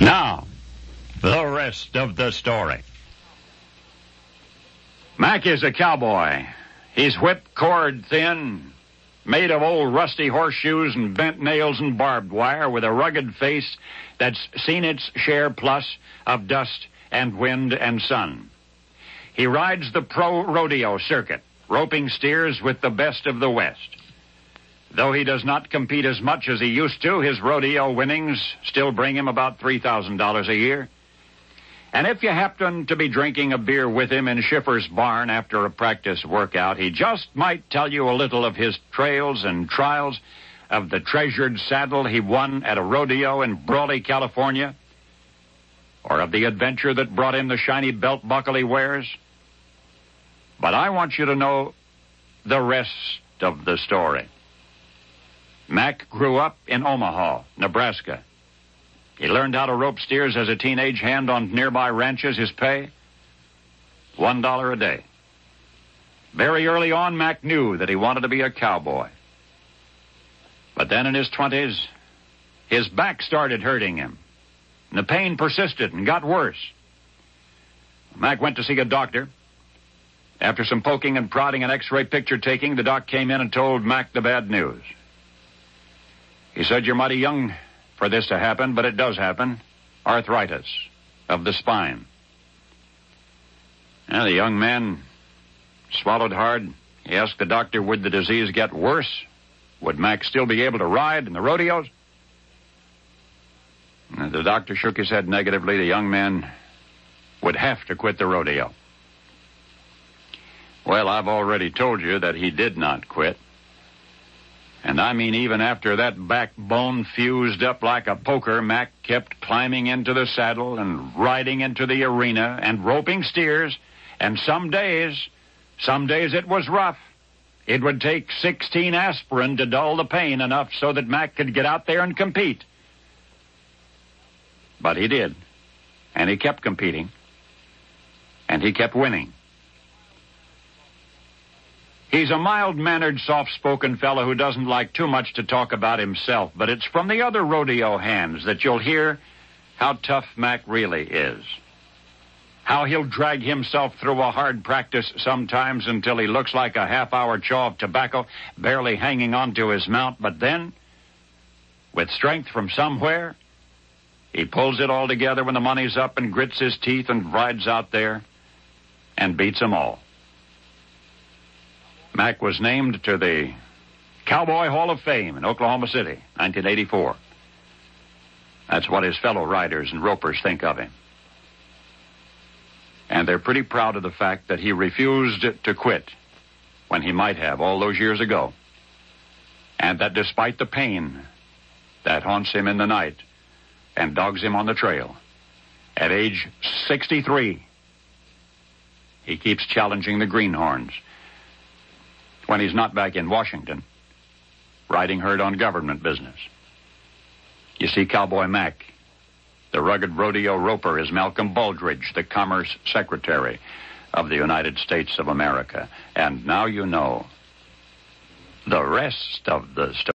Now, the rest of the story. Mac is a cowboy. He's whipcord thin, made of old rusty horseshoes and bent nails and barbed wire, with a rugged face that's seen its share plus of dust and wind and sun. He rides the pro rodeo circuit, roping steers with the best of the West. Though he does not compete as much as he used to, his rodeo winnings still bring him about $3,000 a year. And if you happen to be drinking a beer with him in Schiffer's barn after a practice workout, he just might tell you a little of his trails and trials, of the treasured saddle he won at a rodeo in Brawley, California, or of the adventure that brought him the shiny belt buckle he wears. But I want you to know the rest of the story. Mac grew up in Omaha, Nebraska. He learned how to rope steers as a teenage hand on nearby ranches. His pay, $1 a day. Very early on, Mac knew that he wanted to be a cowboy. But then in his 20s, his back started hurting him. And the pain persisted and got worse. Mac went to see a doctor. After some poking and prodding and x-ray picture taking, the doc came in and told Mac the bad news. He said, "You're mighty young for this to happen, but it does happen. Arthritis of the spine." And the young man swallowed hard. He asked the doctor, would the disease get worse? Would Mac still be able to ride in the rodeos? And the doctor shook his head negatively. The young man would have to quit the rodeo. Well, I've already told you that he did not quit. And I mean, even after that backbone fused up like a poker, Mac kept climbing into the saddle and riding into the arena and roping steers. And some days it was rough. It would take 16 aspirin to dull the pain enough so that Mac could get out there and compete. But he did. And he kept competing. And he kept winning. He's a mild-mannered, soft-spoken fellow who doesn't like too much to talk about himself, but it's from the other rodeo hands that you'll hear how tough Mac really is. How he'll drag himself through a hard practice sometimes until he looks like a half-hour chaw of tobacco barely hanging onto his mount, but then, with strength from somewhere, he pulls it all together when the money's up and grits his teeth and rides out there and beats them all. Mac was named to the Cowboy Hall of Fame in Oklahoma City, 1984. That's what his fellow riders and ropers think of him. And they're pretty proud of the fact that he refused to quit when he might have all those years ago. And that despite the pain that haunts him in the night and dogs him on the trail, at age 63, he keeps challenging the greenhorns. When he's not back in Washington, riding herd on government business. You see, Cowboy Mac, the rugged rodeo roper, is Malcolm Baldridge, the Commerce Secretary of the United States of America. And now you know the rest of the story.